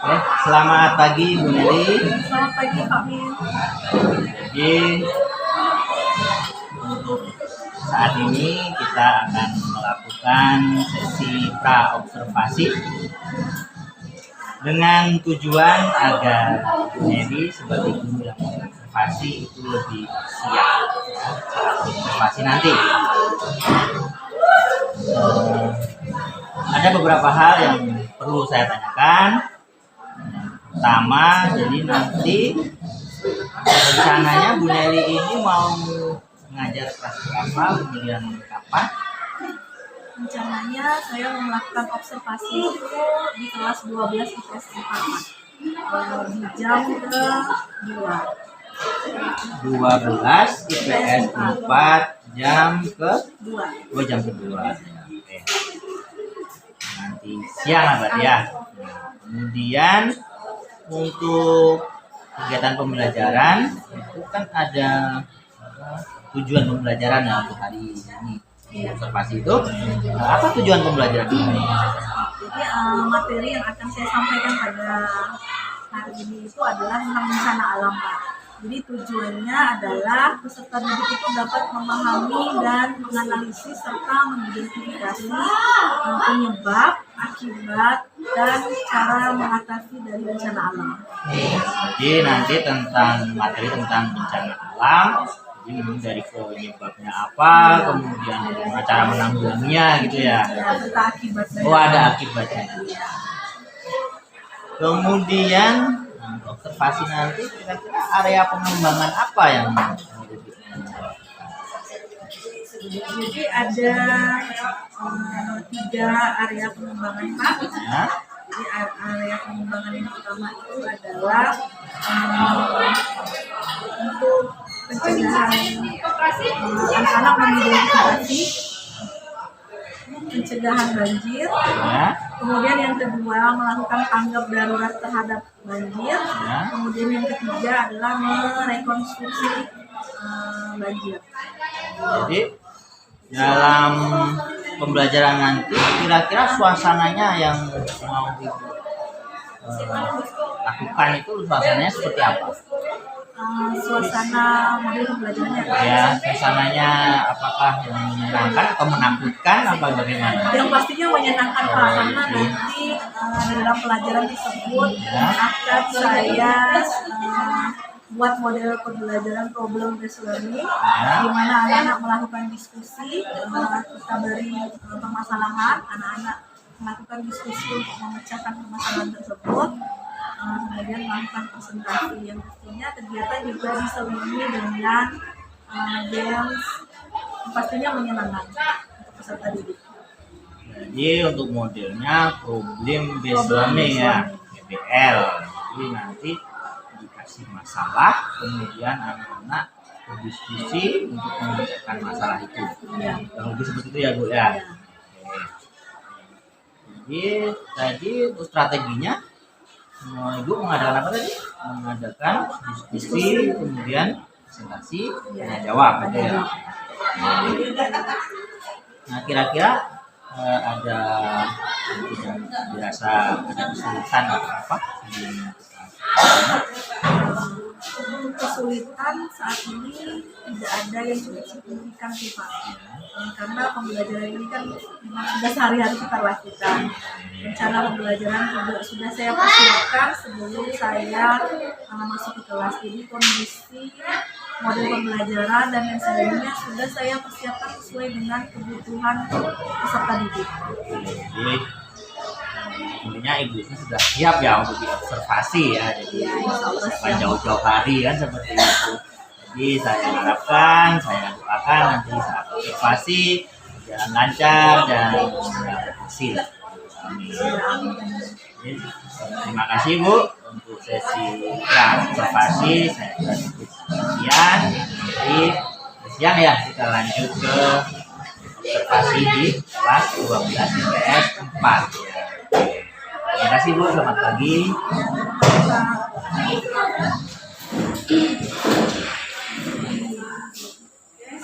Oke, selamat pagi Bu Neli. Selamat pagi Pak Min. Jadi untuk saat ini kita akan melakukan sesi pra-observasi dengan tujuan agar Bu Neli sebagai guru yang observasi itu lebih siap ya, saat observasi nanti. Ada beberapa hal yang perlu saya tanyakan. Pertama, jadi nanti rencananya Bu Neli ini mau mengajar kelas berapa, kemudian kapan? Rencananya saya mau melakukan observasi itu di kelas 12 IPS 4 di jam ke-2. 12 IPS 4 jam ke-2. Jam ke-2. Oke. Nanti siang berarti ya. Kemudian untuk kegiatan pembelajaran itu kan ada tujuan pembelajaran ya untuk hari ini. Observasi itu apa tujuan pembelajaran ini? Jadi materi yang akan saya sampaikan pada hari ini itu adalah tentang bencana alam Pak. Jadi tujuannya adalah peserta didik itu dapat memahami dan menganalisis serta mengidentifikasi penyebab, akibat, dan cara mengatasi dari bencana alam. Jadi nanti tentang materi tentang bencana alam, jadi dari penyebabnya apa, kemudian cara menanggulanginya gitu ya. Serta akibatnya. Oh, ada akibatnya. Kemudian observasi nanti kira-kira area pengembangan apa yang jadi ada 3 area pengembangan Pak. ya? Jadi area pengembangan yang pertama itu adalah untuk pencegahan anak-anak mengidentifikasi pencegahan banjir. Ya? Kemudian yang kedua melakukan tanggap darurat terhadap banjir. Ya? Kemudian yang ketiga adalah merekonstruksi banjir. Jadi dalam pembelajaran nanti kira-kira suasananya yang mau lakukan itu suasananya seperti apa? Suasana model pembelajarannya Ya, suasananya apakah yang menyenangkan atau menakutkan apa bagaimana? yang pastinya menyenangkan Pak, karena nanti dalam pelajaran tersebut akan saya buat model pembelajaran problem based learning, di mana anak-anak melakukan diskusi, kita beri permasalahan, anak-anak melakukan diskusi untuk memecahkan permasalahan tersebut, kemudian melakukan presentasi. Yang pastinya kegiatan juga diselingi dengan games, pastinya menyenangkan untuk peserta didik. Jadi untuk modelnya problem based learning ya, PBL. Jadi nanti dikasih masalah, kemudian anak-anak berdiskusi untuk memecahkan masalah itu. Kurang lebih seperti itu ya Bu ya. Oke. Jadi tadi untuk strateginya Ibu mengadakan apa tadi? Mengadakan diskusi, kemudian presentasi, tanya jawab gitu ya. Nah kira-kira ada yang dirasa ada kesulitan atau apa? Kesulitan saat ini tidak ada yang cukup signifikan sih Pak, karena pembelajaran ini kan memang sudah sehari-hari kita lakukan. Rencana pembelajaran juga sudah saya persiapkan sebelum saya masuk ke kelas. Jadi kondisi model pembelajaran dan lain sebagainya sudah saya persiapkan sesuai dengan kebutuhan peserta didik. Jadi intinya ibu ini sudah siap ya untuk diobservasi ya, jadi jauh-jauh hari kan seperti itu. Jadi saya harapkan, saya doakan nanti saat observasi berjalan lancar dan berhasil. Jadi, terima kasih Bu untuk sesi observasi. Saya sudah cukup sekian. Jadi siang ya kita lanjut ke observasi di kelas 12 IPS 4 ya. Terima kasih Bu, selamat pagi.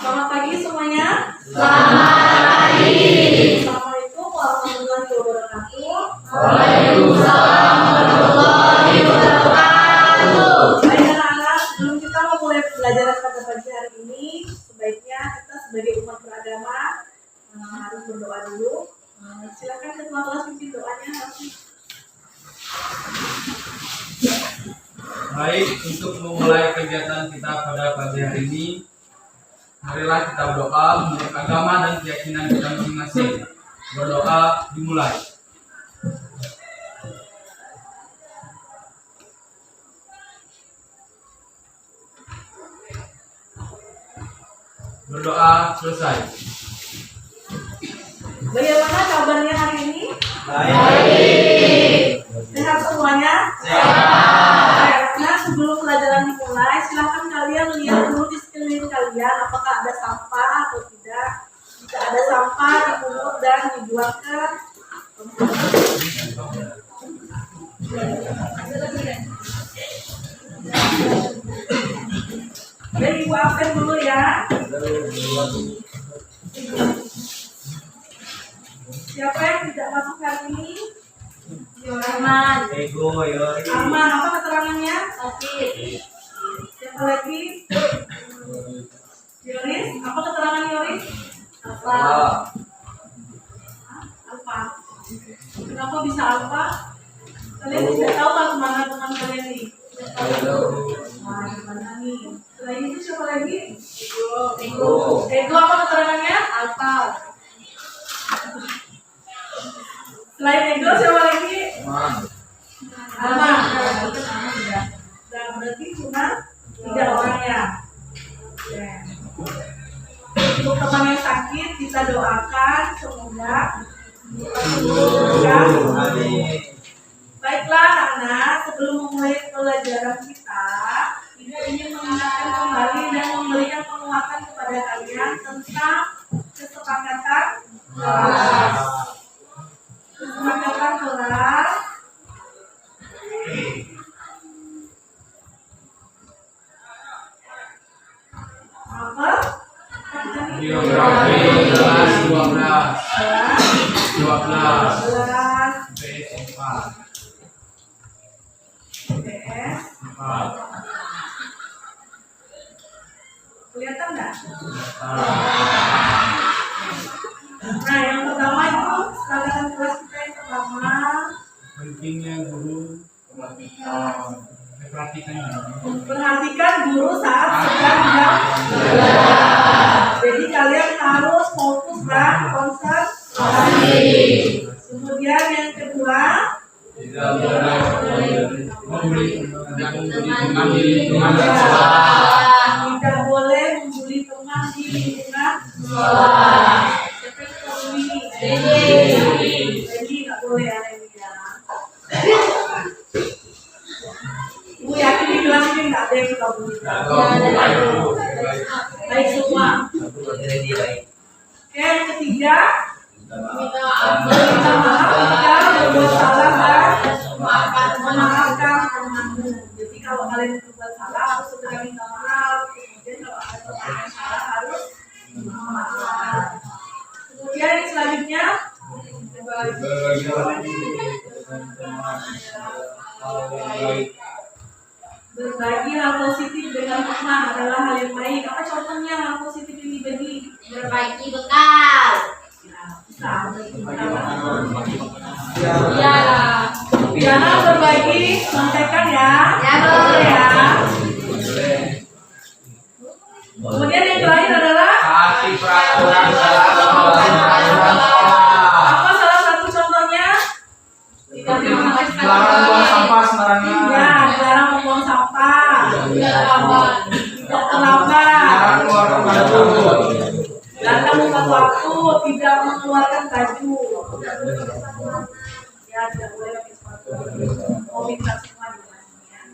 Selamat pagi semuanya. Selamat pagi. Assalamualaikum warahmatullahi wabarakatuh. Waalaikumsalam warahmatullahi berdoa menurut agama dan keyakinan kita masing-masing. Berdoa dimulai. Berdoa selesai. Bagaimana kabarnya hari ini? Baik. Sehat semuanya? Sehat. Nah, sebelum pelajaran dimulai, silahkan kalian lihat dulu di sekeliling kalian apakah ada sampah atau tidak. Jika ada sampah, dipungut dan dibuang ke dan ibu absen dulu ya. Siapa yang tidak masuk hari ini? Arman. Ego, Yori. Arman, apa keterangannya? Sakit. Siapa lagi? Yoris, apa keterangan Yoris? Apa? Apa? Kenapa bisa apa? Kalian tidak tahu kan kemana teman kalian nih? Nah, gimana nih? Selain itu siapa lagi? Ego. Ego apa keterangannya? Apa? Selain Ego siapa lagi? Arman. Nah, berarti cuma 3 orang ya. Oke. Untuk teman yang sakit kita doakan semoga baiklah anak, sebelum memulai pelajaran kita, Ibu ingin mengingatkan kembali dan memberikan penguatan kepada kalian tentang kesepakatan kelas. Kesepakatan kelas apa? Biografi kelas 12. 11 PS4. PS. Kelihatan nggak? Nah, yang pertama itu kesepakatan kelas kita yang pertama Pentingnya guru perhatikan perhatikan guru saat sedang jam. Jadi kalian harus fokus dan konsentrasi. Kemudian yang kedua, tidak boleh membuli teman di lingkungan sekolah. tidak boleh membuli teman di lingkungan sekolah. Siapa yang membuli? Jadi nggak boleh ada ini ya. Ibu yakin di kelas ini nggak ada yang suka bully. Baik semua. Oke, yang ketiga, Minta minta maaf jika berbuat salah dan maafkan memaafkan temanmu. Jadi kalau kalian berbuat salah harus segera minta maaf. Kemudian kalau ada teman yang salah harus memaafkan. Kemudian yang selanjutnya, berbagi hal positif dengan teman adalah hal yang baik. Apa contohnya hal positif yang dibagi? Berbagi bekal. Bisa. Ya. Jangan berbagi contekan ya. Ya, boleh ya. Kemudian yang terakhir adalah Taati peraturan apa salah satu contohnya? Dilarang buang sampah sembarangan. Ya, dilarang membuang sampah. Tidak terlambat. Dilarang keluar baju. Datang tepat waktu, tidak mengeluarkan baju. Ya, tidak boleh pakai sepatu. Mau minta semua di kelasnya.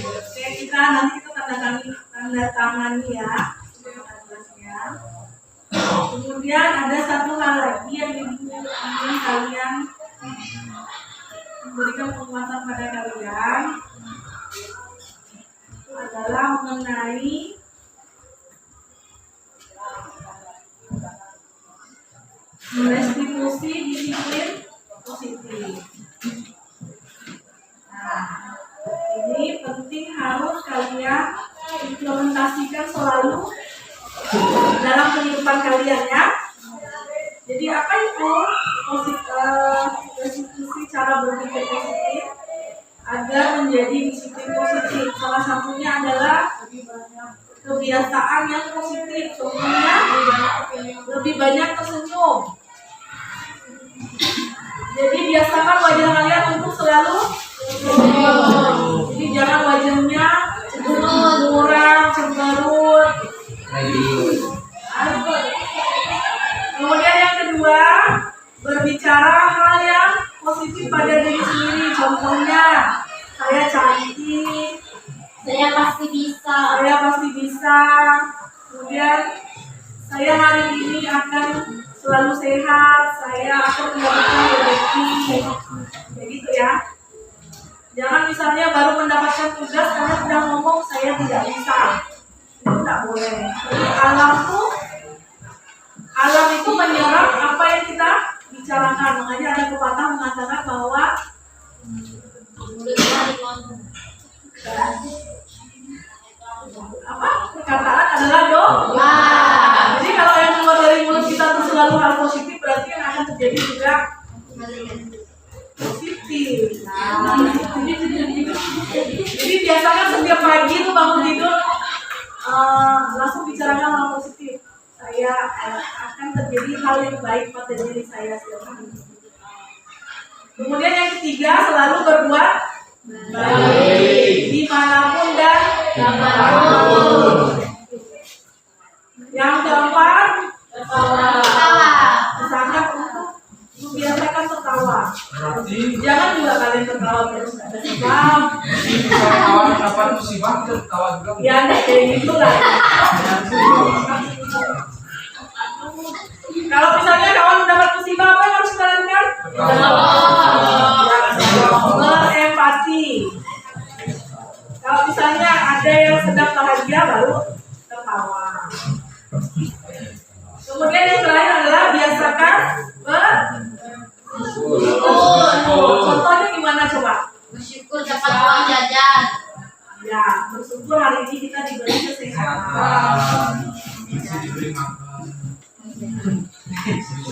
Oke, kita nanti kita tanda tangani ya. Kelasnya. Kemudian ada satu hal lagi yang ingin kalian memberikan penguatan pada kalian adalah mengenai restitusi disiplin positif. Nah, ini penting harus kalian implementasikan selalu dalam kehidupan kalian ya. Jadi apa itu restitusi cara berpikir positif agar menjadi disiplin positif? Salah satunya adalah kebiasaan yang positif. Contohnya banyak tersenyum. Jadi biasakan wajah kalian untuk selalu senyum. Jadi jangan wajahnya muram, cemberut. Kemudian yang kedua, berbicara hal yang positif pada diri sendiri. Contohnya, saya cantik, Saya pasti bisa. saya pasti bisa. Kemudian, saya hari ini akan selalu sehat, saya akan mendapatkan rezeki. Kayak gitu ya. Jangan misalnya baru mendapatkan tugas, kalian udah ngomong saya tidak bisa. Itu tidak boleh. Jadi alam itu menyerap apa yang kita bicarakan. Makanya ada pepatah mengatakan bahwa apa perkataan adalah doa. Jadi kalau yang keluar dari mulut kita itu selalu hal positif, berarti yang akan terjadi juga positif. Jadi biasanya setiap pagi itu bangun tidur langsung bicarakan hal positif. Saya akan terjadi hal yang baik pada diri saya setiap hari. Kemudian yang ketiga, selalu berbuat baik dimanapun dan kapanpun. Yang keempat, misalkan untuk membiasakan tertawa. Berarti Jangan juga kalian tertawa terus nggak ada sebab. misalnya kawan dapat musibah tertawa juga. Ya kayak gitu lah. Kalau misalnya kawan mendapat musibah, apa yang harus kalian lakukan? Berempati. Kalau misalnya ada yang sedang bahagia, baru tertawa. Kemudian yang terakhir adalah biasakan bersyukur. Contohnya gimana coba? Bersyukur dapat uang jajan. Ya, bersyukur hari ini kita diberi kesehatan. Masih diberi makan.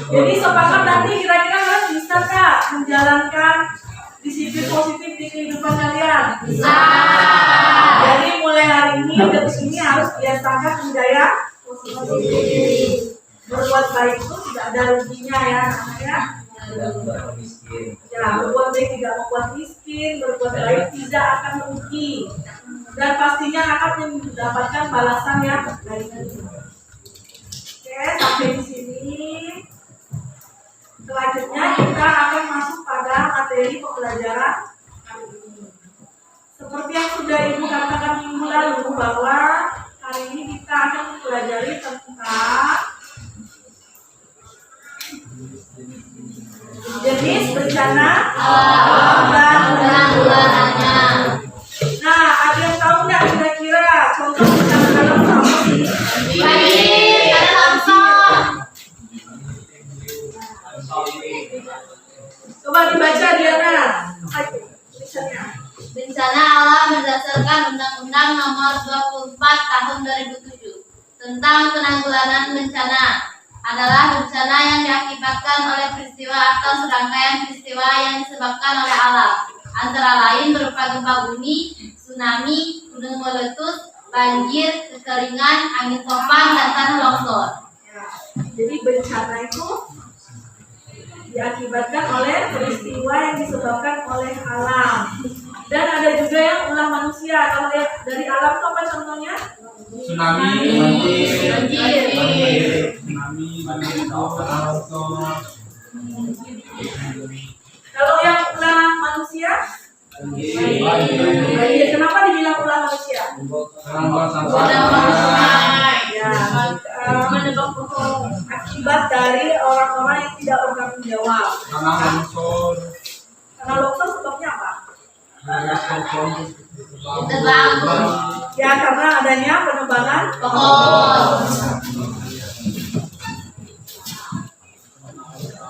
Jadi sepakat nanti kira-kira kalian bisa kak menjalankan disiplin positif di kehidupan kalian? Bisa. Jadi mulai hari ini dari sini harus biasakan budaya positif. Berbuat baik itu tidak ada ruginya ya namanya. Ya, berbuat baik tidak membuat miskin, berbuat baik tidak akan merugi, dan pastinya akan mendapatkan balasan yang baik. Oke, sampai di sini. Selanjutnya kita akan masuk pada materi pembelajaran hari ini. Seperti yang sudah Ibu katakan minggu lalu bahwa hari ini kita akan mempelajari tentang jenis bencana alam dan penanggulangannya. Nah, ada yang tahu nggak kira-kira contoh bencana alam apa sih? Banjir, ada longsor. Coba dibaca Diana. Tulisannya. Bencana alam berdasarkan Undang-Undang Nomor 24 Tahun 2007 tentang penanggulangan bencana adalah bencana yang diakibatkan oleh peristiwa atau serangkaian peristiwa yang disebabkan oleh alam, antara lain berupa gempa bumi, tsunami, gunung meletus, banjir, kekeringan, angin topan, dan tanah longsor. Ya, jadi bencana itu diakibatkan oleh peristiwa yang disebabkan oleh alam. Dan ada juga yang ulah manusia. Kalau dari alam itu apa contohnya? Tsunami, Banjir. tsunami, longsor. Kalau yang ulah manusia? Banjir. Kenapa dibilang ulah manusia? Sampah Ya, akibat dari orang-orang yang tidak bertanggung jawab. tanah longsor. Karena longsor sebabnya apa? Tebang Ya, karena adanya penebangan pohon.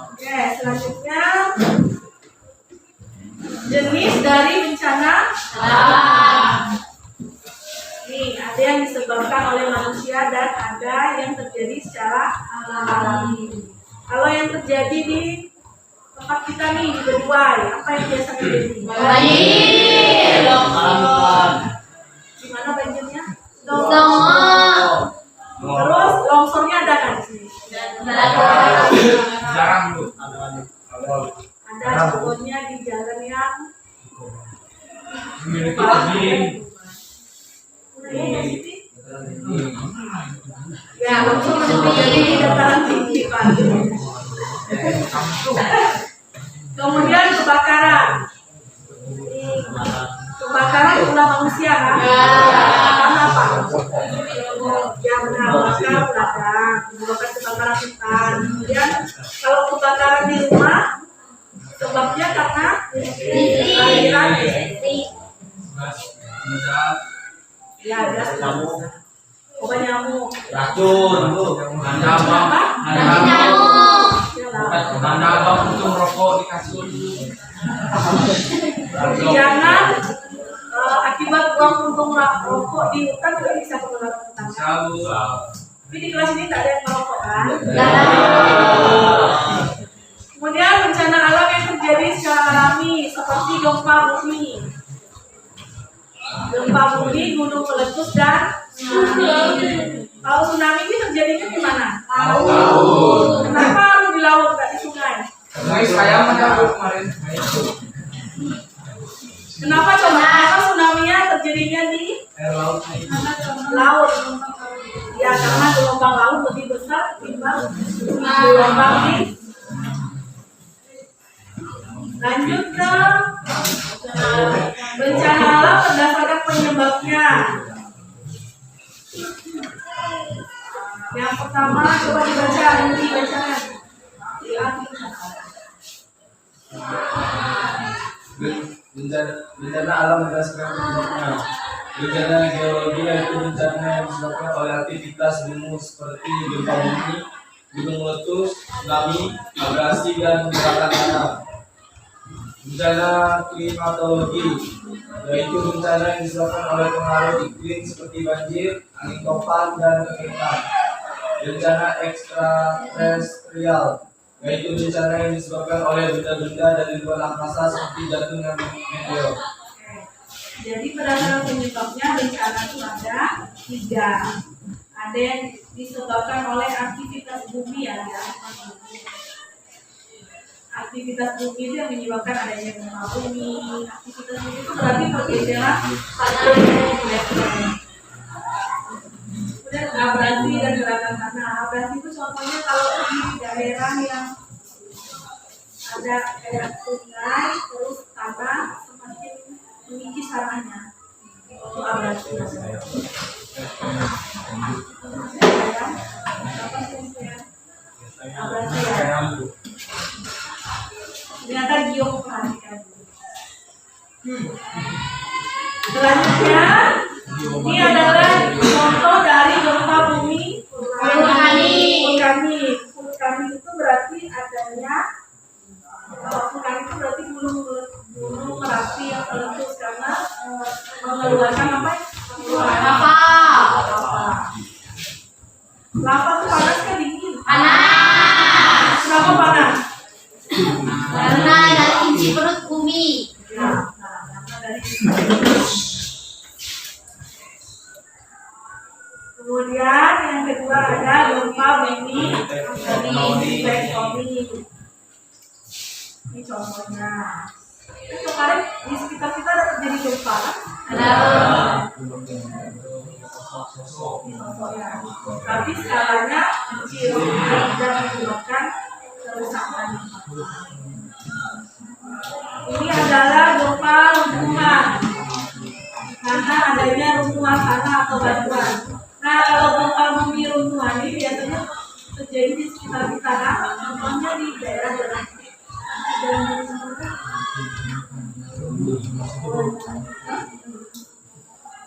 Oke, selanjutnya jenis dari bencana Alam. Nih, ada yang disebabkan oleh manusia dan ada yang terjadi secara alami. Kalau yang terjadi di tempat kita nih di Beduai, apa yang biasa terjadi? Banjir. Gimana banjirnya? Longsor. Terus longsornya ada kan di sini? Jarang Bu. Ada contohnya di jalan yang Memiliki izin. ya langsung terjadi di dataran tinggi Pak. Kemudian kebakaran. Kebakaran ulah manusia kan? Karena apa? Ya benar, bakar ladang, menyebabkan kebakaran hutan. Kemudian kalau kebakaran di rumah, sebabnya karena aliran listrik. Ya, gas obat nyamuk. Racun Bu. Ada abang. Ada abang untuk merokok di kasur. Jangan akibat buang puntung rokok di hutan juga bisa penularan tetangga. Tapi di kelas ini tak ada yang merokok kan? Kemudian bencana alam yang terjadi secara alami seperti gempa bumi. Gempa bumi, gunung meletus dan tsunami. Kalau tsunami ini terjadinya di mana? Laut. Kenapa harus di laut, tidak di sungai? Sungai saya mencapai kemarin. Kenapa coba? Kenapa tsunami-nya terjadinya di Air laut. laut? Ya karena gelombang laut lebih besar ketimbang gelombang di. Lanjut ke bencana alam berdasarkan penyebabnya. Yang pertama coba dibaca, ini bacaan. Bencana alam berdasarkan penyebabnya. Bencana geologi yaitu bencana yang disebabkan oleh aktivitas gunung seperti gempa bumi, gunung meletus, tsunami, abrasi, dan gerakan tanah. Bencana klimatologi yaitu bencana yang disebabkan oleh pengaruh iklim seperti banjir, angin topan, dan kekeringan. Bencana ekstraterestrial yaitu bencana yang disebabkan oleh benda-benda dari luar angkasa seperti jantung dan meteor. Jadi berdasarkan penyebabnya bencana itu ada 3. Ada yang disebabkan oleh aktivitas bumi ya. Aktivitas bumi itu yang menyebabkan adanya gempa bumi. Aktivitas bumi itu berarti pergeseran tanah. Kemudian abrasi dan gerakan tanah. Abrasi itu contohnya kalau di daerah yang ada kayak sungai, terus tanah semakin mengikis tanahnya. Itu abrasi. Abrasi ya. Ternyata giok perhatikan. Selanjutnya, ini adalah contoh dari gempa bumi vulkanik. Vulkanik itu berarti adanya vulkanik itu berarti gunung Merapi yang meletus karena mengeluarkan apa? Lava. Lava itu panas kan dingin? Panas. Kenapa panas? Karena dari inci perut bumi. Kemudian yang kedua ada gempa bumi tektonik. Ini contohnya. Kemarin di sekitar kita ada terjadi gempa. Ada. Ya. Tapi skalanya kecil dan menyebabkan kerusakan. Ini adalah gempa runtuhan karena adanya runtuhan tanah atau batuan. Nah, kalau gempa bumi runtuhan ini biasanya terjadi di sekitar kita, contohnya di daerah-daerah.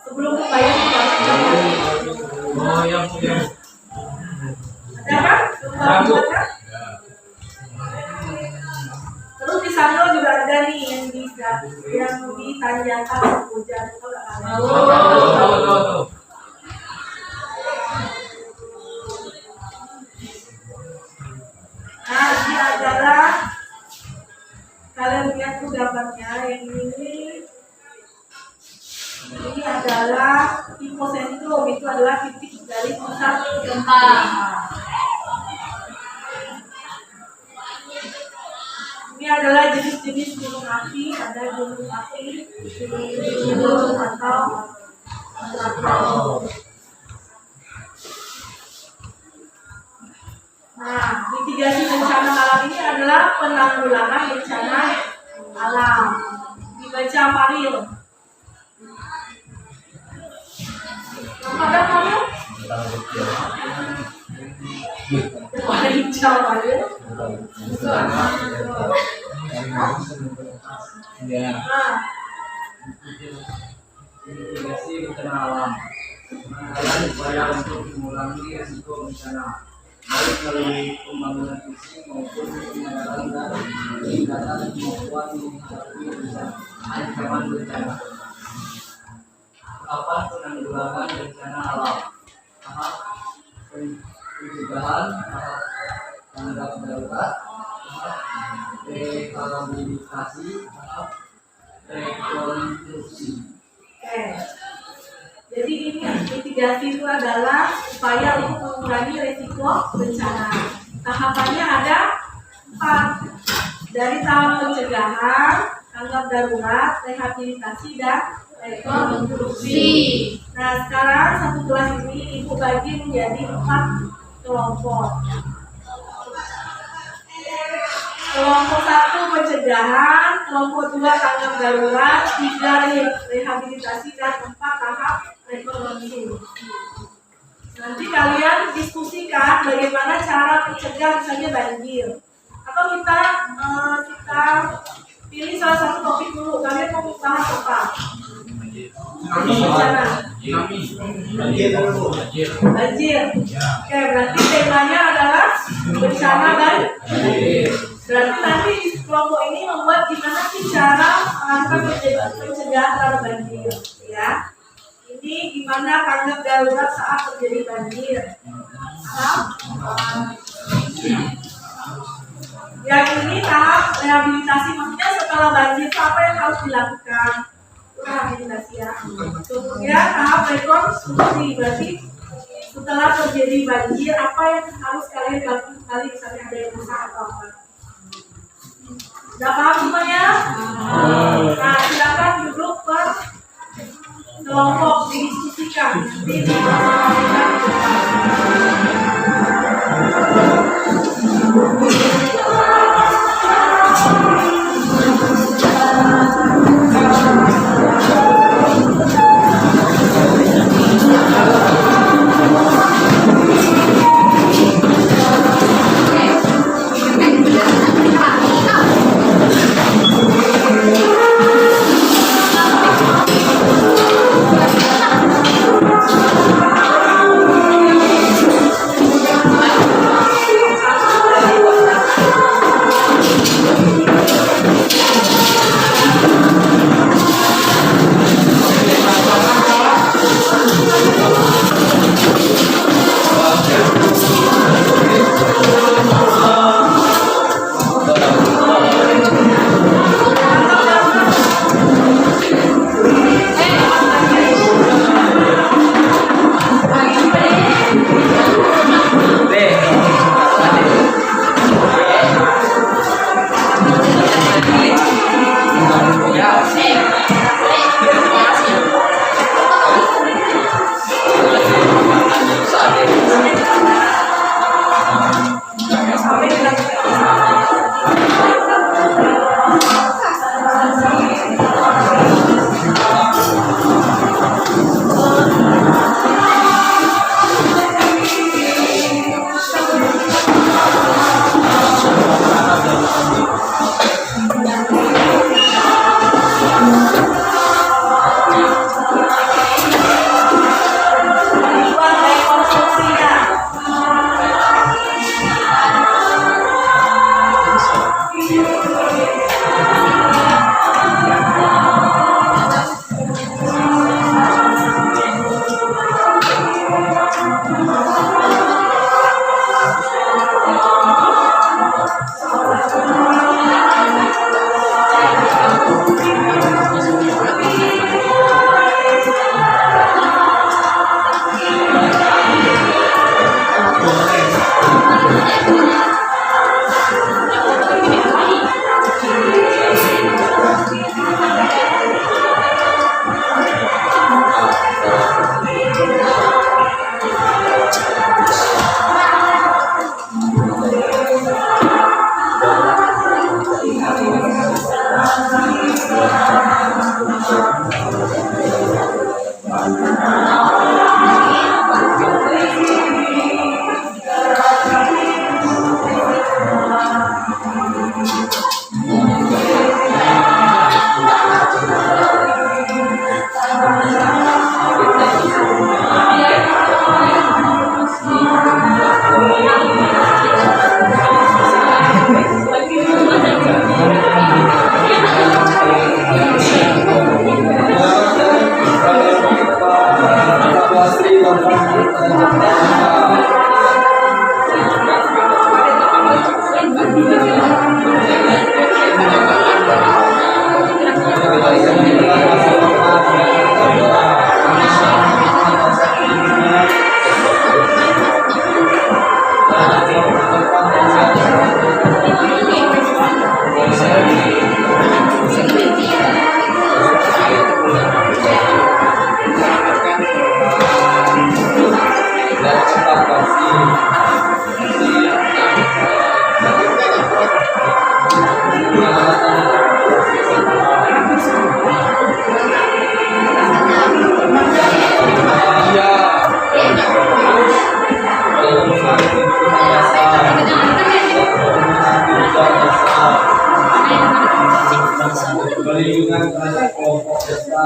Sebelum kebayang Oh yang punya. ada kan? Gempa bumi kan? Terus di sana juga ada nih yang di Tanjakan hujan itu nggak ada. Nah, ini adalah kalian lihat tuh gambarnya yang ini adalah hipocentrum, itu adalah titik dari pusat gempa. adalah jenis-jenis gunung api. Ada gunung api, gunung atau Krakatau. Nah, mitigasi bencana alam ini adalah penanggulangan bencana alam. Dibaca Faril. Ada Faril? Ada hijau Faril. Ya. Nah, mitigasi bencana alam. Penanggulangan upaya untuk mengurangi risiko bencana, baik melalui pembangunan fisik maupun pengendalian dan peningkatan kemampuan menghadapi ancaman bencana. Tahapan penanggulangan bencana alam. Tahap pencegahan, tahap tanggap darurat, tahap rehabilitasi, tahap rekonstruksi. oke. Jadi ini mitigasi itu adalah upaya untuk mengurangi resiko bencana. Tahapannya ada 4. Dari tahap pencegahan, tanggap darurat, rehabilitasi, dan rekonstruksi. Nah, sekarang satu kelas ini Ibu bagi menjadi 4 kelompok. Kelompok 1 pencegahan, kelompok 2 tanggap darurat, 3 rehabilitasi, dan 4 tahap rekonstruksi. Nanti kalian diskusikan bagaimana cara mencegah misalnya banjir. Atau kita pilih salah satu topik dulu. Kalian mau bahas apa? Bencana. Banjir. Oke, berarti temanya adalah bencana dan banjir. Berarti nanti di kelompok ini membuat gimana sih cara melakukan pencegahan terhadap banjir, ya. Ini gimana tanggap darurat saat terjadi banjir. Yang ini tahap rehabilitasi, maksudnya setelah banjir itu apa yang harus dilakukan? Rehabilitasi ya. Kemudian tahap rekonstruksi, berarti setelah terjadi banjir apa yang harus kalian lakukan kali misalnya ada yang rusak atau apa? Sudah paham semuanya? Nah, silakan duduk per kelompok didiskusikan. Nanti disampaikan ke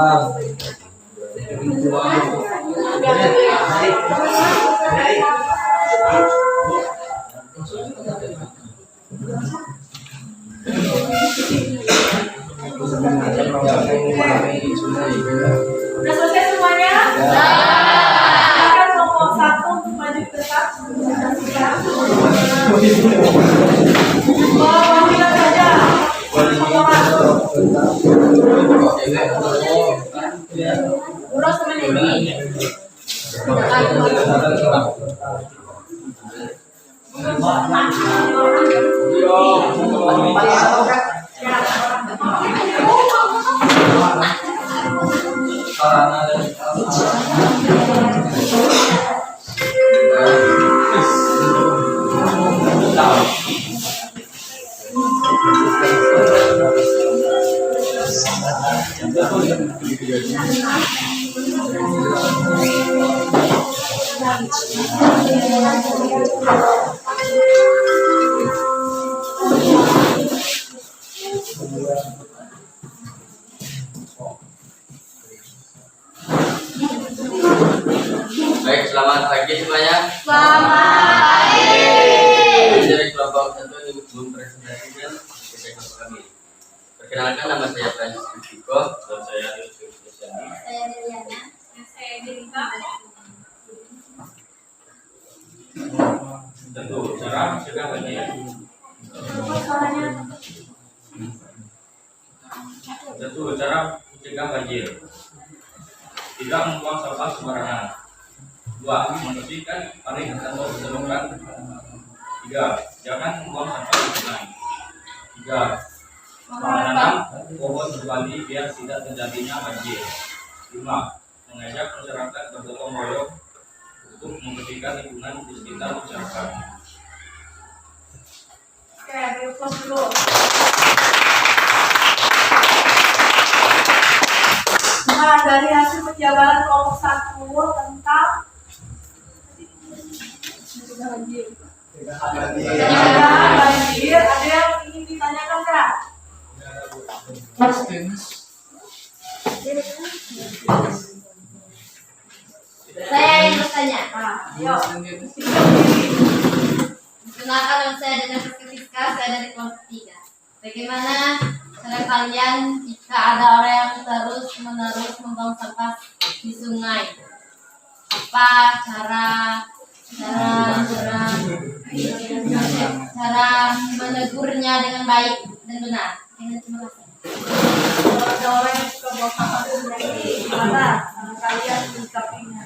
Tentang Udah selesai semuanya? Silakan kelompok 1 untuk maju ke depan. Oh, kita saja. Urus teman ini. Baik, selamat pagi semuanya. Selamat pagi. Dari kelompok 1 ini belum presentasikan kepada kelompok kami. Perkenalkan, nama saya Francis Fiko dan saya Yusuf Susyandi. Saya Deliana. Saya Dirika. Tentu cara mencegah banjir. Tentu cara mencegah banjir. Tidak membuang sampah sembarangan. 2. Membersihkan paling atau selokan. 3. Jangan membuang sampah di sungai. 3. Menanam pohon berbagi biar tidak terjadinya banjir. 5. Mengajak masyarakat bergotong royong untuk membersihkan lingkungan di sekitar masyarakat. Oke, diulang dulu. Nah, dari hasil penjabaran kelompok 1 tentang mencegah banjir. Ada yang ingin ditanyakan nggak? Saya yang bertanya. Nah, yuk. Perkenalkan, nama saya Dana Fiska, saya dari kelompok 3. Bagaimana cara kalian jika ada orang yang terus-menerus membuang sampah di sungai? Apa cara menegurnya dengan baik dan benar? Terima kasih. Kalau ada orang yang suka buang sampah di sungai ini, gimana kalian menyikapinya?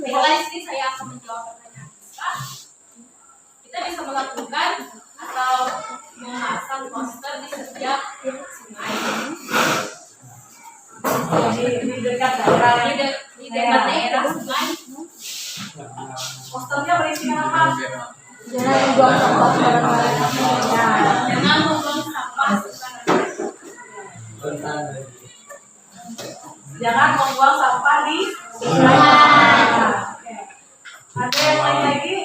Mulai sini saya akan menjawab pertanyaan kita bisa melakukan atau memasang poster di setiap sungai Di dekat daerah di dekat daerah sungai. posternya berisikan apa? Jangan membuang sampah sembarangan. Jangan membuang sampah sembarangan. Jangan membuang sampah di sungai. Oke. Ada yang lain lagi?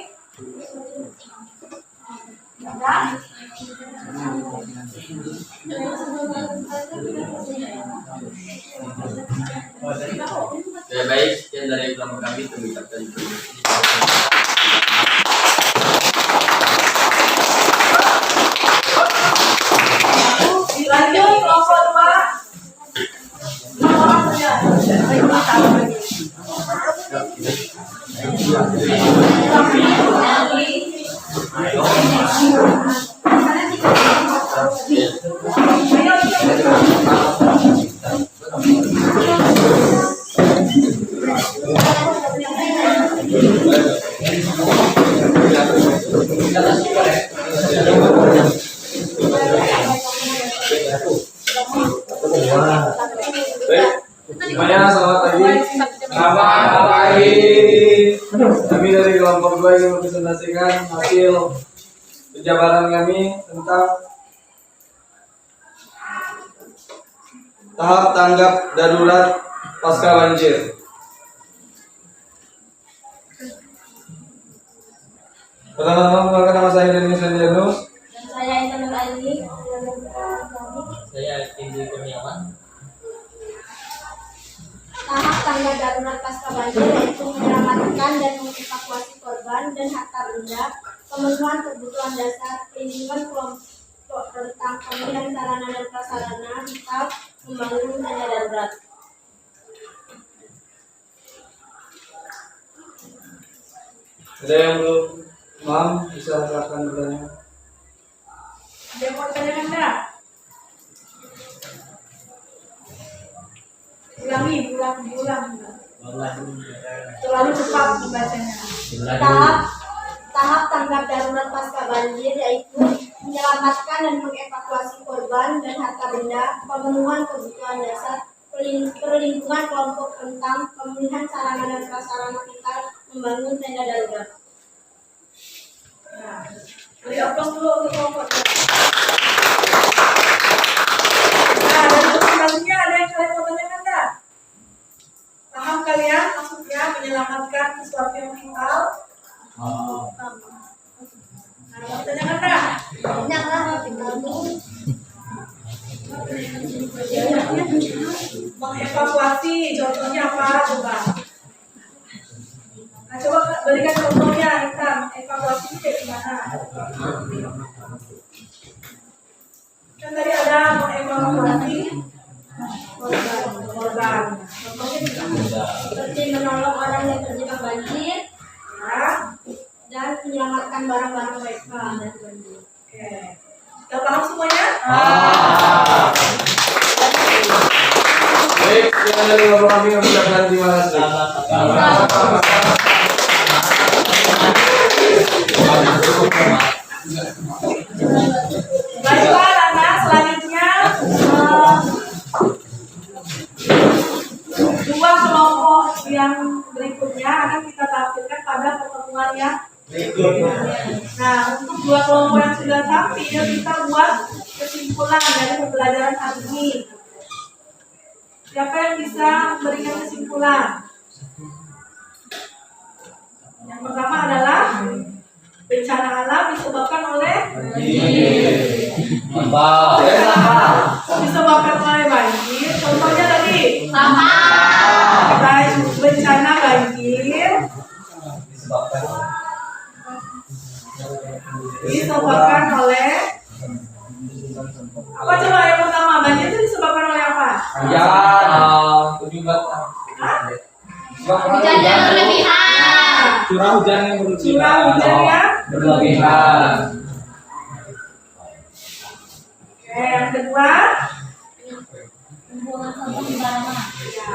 Ada? Ya baik, sekian dari kelompok kami mengucapkan Lanjut kelompok 2. Orang saja. semuanya, selamat pagi. Selamat pagi. Kami dari kelompok 2 ingin mempresentasikan hasil penjabaran kami tentang tahap tanggap darurat pasca banjir. Pertama-tama mengenalkan nama saya Denny Sandianus. Dan saya Intan Aini. Saya Indi Kurniawan. Tahap tanggap darurat pasca banjir yaitu menyelamatkan dan mengevakuasi korban dan harta benda, pemenuhan kebutuhan dasar, perlindungan kelompok rentan, pemilihan sarana dan prasarana, serta membangun tenda darurat. Ada yang belum paham bisa silakan bertanya. Ada yang mau ditanyakan enggak? Diulang. Terlalu cepat membacanya. Tahap tanggap darurat pasca banjir yaitu menyelamatkan dan mengevakuasi korban dan harta benda, pemenuhan kebutuhan dasar, perlindungan kelompok rentan, pemulihan sarana dan prasarana vital, membangun tenda darurat. Nah, beri aplaus dulu untuk kelompok. Nah, dan untuk selanjutnya ada yang kalian mau tanyakan enggak? Paham kalian maksudnya menyelamatkan sesuatu yang vital? Nah, mau tanyakan enggak? Mengevakuasi, contohnya apa? Coba. Nah, coba berikan contohnya, Intan. Evakuasi itu kayak gimana? Kan tadi ada mengevakuasi korban. Contohnya gimana? Seperti menolong orang yang terjebak banjir Ya. dan menyelamatkan barang-barang mereka dari banjir. Oke. Sudah paham semuanya? Baik, sekian dari Bapak kami mengucapkan terima kasih. Baiklah, anak selanjutnya dua kelompok yang berikutnya akan kita tampilkan pada pertemuan yang berikutnya. Nah, untuk dua kelompok yang sudah tampil, kita buat kesimpulan dari pembelajaran hari ini. Siapa yang bisa memberikan kesimpulan? Yang pertama adalah bencana alam disebabkan oleh disebabkan oleh banjir. Contohnya tadi bencana banjir disebabkan oleh apa? Coba yang pertama, banjir itu disebabkan oleh apa? Hujannya berlebihan. Curah hujan yang Curah hujannya berlebihan. Oke, yang kedua Pembuangan sampah sembarangan. ya,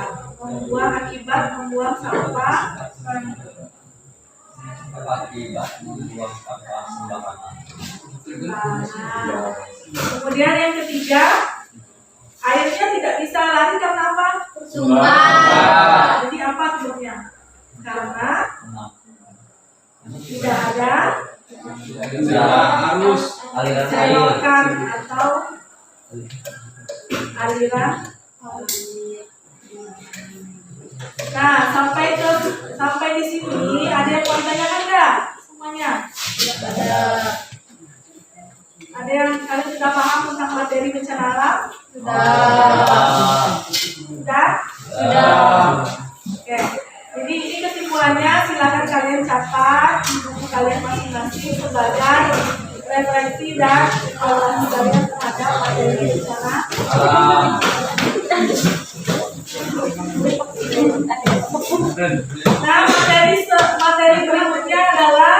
membuang sampah sembarangan. Kemudian yang ketiga, airnya tidak bisa lari karena apa? Sumber. Jadi apa sebabnya? Karena tidak ada Arus selokan atau aliran. Nah, sampai di sini ada yang mau ditanyakan nggak semuanya? Ada yang kalian sudah paham tentang materi bencana alam? Sudah? Oke. Jadi ini kesimpulannya, silakan kalian catat di buku kalian masing-masing sebagai referensi dan evaluasi kalian terhadap materi bencana. Nah, materi berikutnya adalah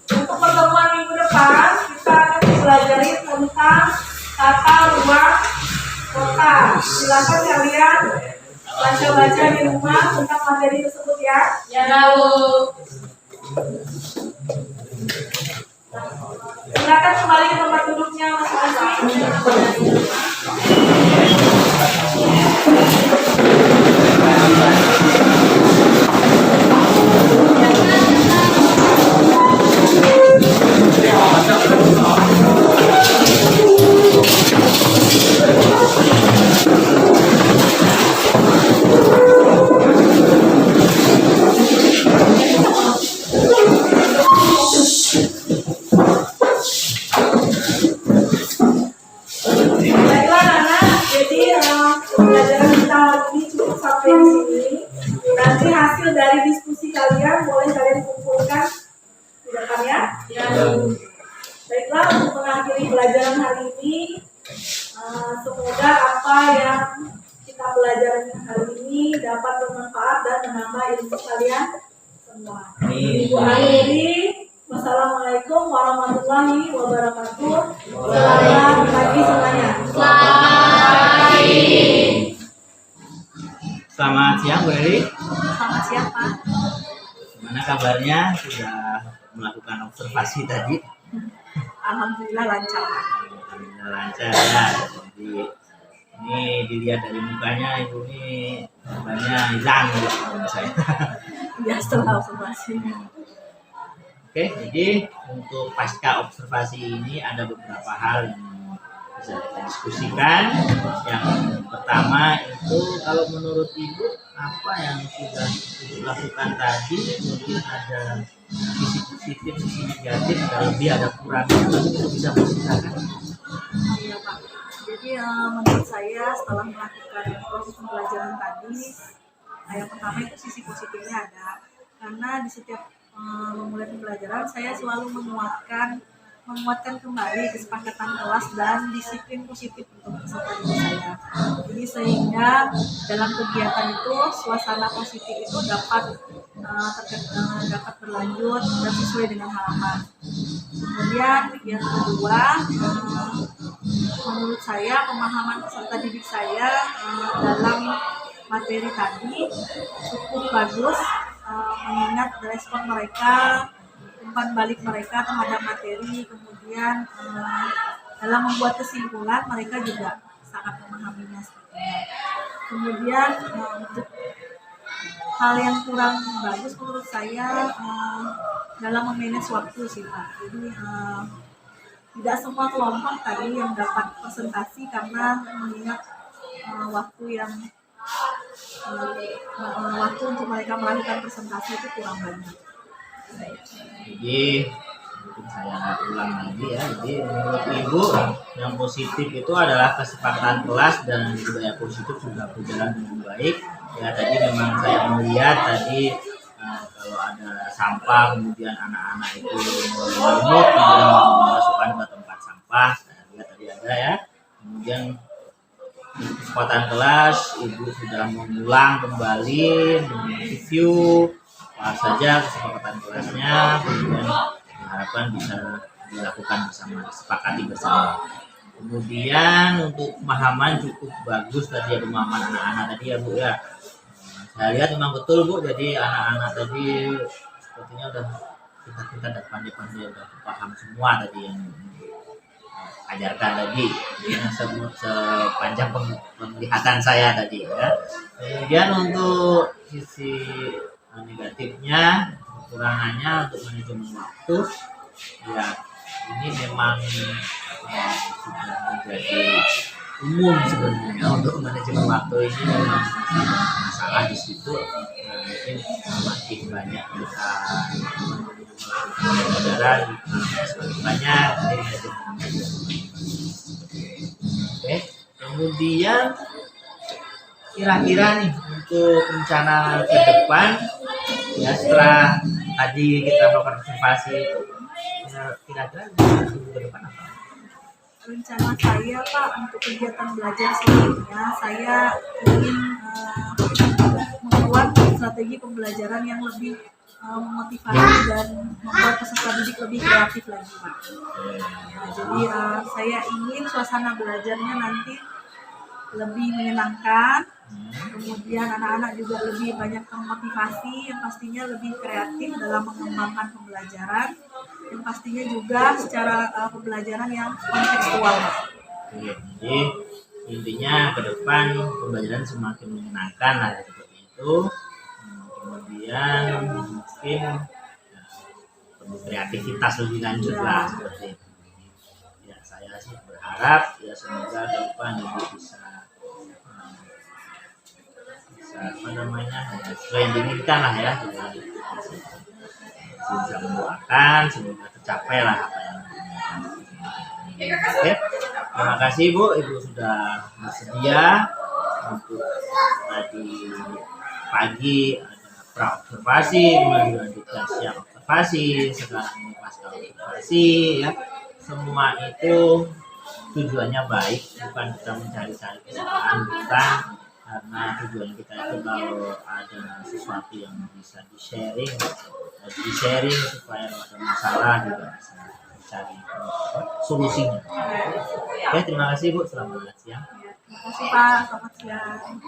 untuk pertemuan minggu depan kita akan mempelajari tentang tata ruang kota. Silakan kalian baca-baca di rumah tentang materi tersebut ya. Silakan kembali ke tempat duduknya masing-masing. Ibu akhiri, wassalamualaikum warahmatullahi wabarakatuh. Selamat pagi semuanya. Selamat siang Bu Eri. Selamat siang Pak. Gimana kabarnya? Sudah melakukan observasi tadi? Alhamdulillah lancar Pak. Alhamdulillah lancar ya. Jadi ini dilihat dari mukanya Ibu ini kabarnya hilang ya menurut saya. Ya setelah observasi. Oke, jadi untuk pasca observasi ini ada beberapa hal yang bisa kita diskusikan. Yang pertama itu kalau menurut Ibu apa yang sudah Ibu lakukan tadi, mungkin ada sisi positif, sisi negatif, ada lebih ada kurangnya, Ibu bisa menceritakan. Iya Pak. Jadi menurut saya setelah melakukan proses pembelajaran tadi, yang pertama itu sisi positifnya ada. Karena di setiap memulai pembelajaran saya selalu menguatkan kembali kesepakatan kelas dan disiplin positif untuk peserta didik saya. Jadi sehingga dalam kegiatan itu suasana positif itu dapat berlanjut dan sesuai dengan harapan. Kemudian yang kedua, menurut saya pemahaman peserta didik saya dalam materi tadi cukup bagus, mengingat respon mereka, umpan balik mereka terhadap materi, kemudian dalam membuat kesimpulan mereka juga sangat memahaminya sepertinya. Kemudian untuk hal yang kurang bagus menurut saya dalam memanage waktu sih Pak. Jadi tidak semua kelompok tadi yang dapat presentasi karena mengingat waktu untuk mereka melakukan presentasi itu kurang banyak. Jadi mungkin saya ulang lagi ya. Jadi menurut Ibu yang positif itu adalah kesepakatan kelas dan budaya positif sudah berjalan dengan baik. Ya tadi memang saya melihat tadi kalau ada sampah kemudian anak-anak itu memungut kemudian memasukkan ke tempat sampah. Saya lihat tadi ada ya. Kemudian di kesempatan kelas Ibu sudah mengulang kembali, mereview apa saja kesepakatan kelasnya, kemudian diharapkan bisa dilakukan bersama, disepakati bersama. Kemudian untuk pemahaman cukup bagus tadi ya, pemahaman anak-anak tadi ya Bu ya. Saya lihat memang betul Bu, jadi anak-anak tadi sepertinya udah kita dan pandai-pandai udah paham semua tadi yang ajarkan tadi ya, sepanjang penglihatan saya tadi ya. Kemudian untuk sisi negatifnya, kekurangannya untuk manajemen waktu ya, ini memang sudah menjadi umum sebenarnya. Untuk manajemen waktu ini memang masalah di situ. Mungkin semakin banyak kita pelajaran, semakin banyak oke. Kemudian kira-kira nih untuk rencana ke depan ya, setelah tadi kita melakukan observasi itu kira-kira ke depan apa? Rencana saya Pak untuk kegiatan belajar selanjutnya, saya ingin membuat strategi pembelajaran yang lebih memotivasi dan membuat peserta didik lebih kreatif lagi Pak. Nah, jadi saya ingin suasana belajarnya nanti lebih menyenangkan, kemudian anak-anak juga lebih banyak termotivasi, yang pastinya lebih kreatif dalam mengembangkan pembelajaran, yang pastinya juga secara pembelajaran yang kontekstual. Jadi intinya ke depan pembelajaran semakin menyenangkan lah seperti itu. Kemudian mungkin perlu kreativitas lebih lanjut lah seperti itu. Ya saya sih berharap ya semoga ke depan Ibu bisa apa namanya sesuai yang diinginkan lah ya. Bisa mendoakan semoga tercapai lah apa yang diinginkan. Oke, terima kasih Ibu sudah bersedia untuk tadi pagi ada pra observasi, kemudian dilanjutkan siang observasi, sekarang ini pasca observasi ya. Semua itu tujuannya baik, bukan kita mencari-cari kesalahan, bukan, karena tujuan kita itu kalau ada sesuatu yang bisa di-sharing supaya kalau ada masalah juga bisa cari solusinya. Oke, terima kasih Bu, selamat siang. Terima kasih Pak, selamat siang.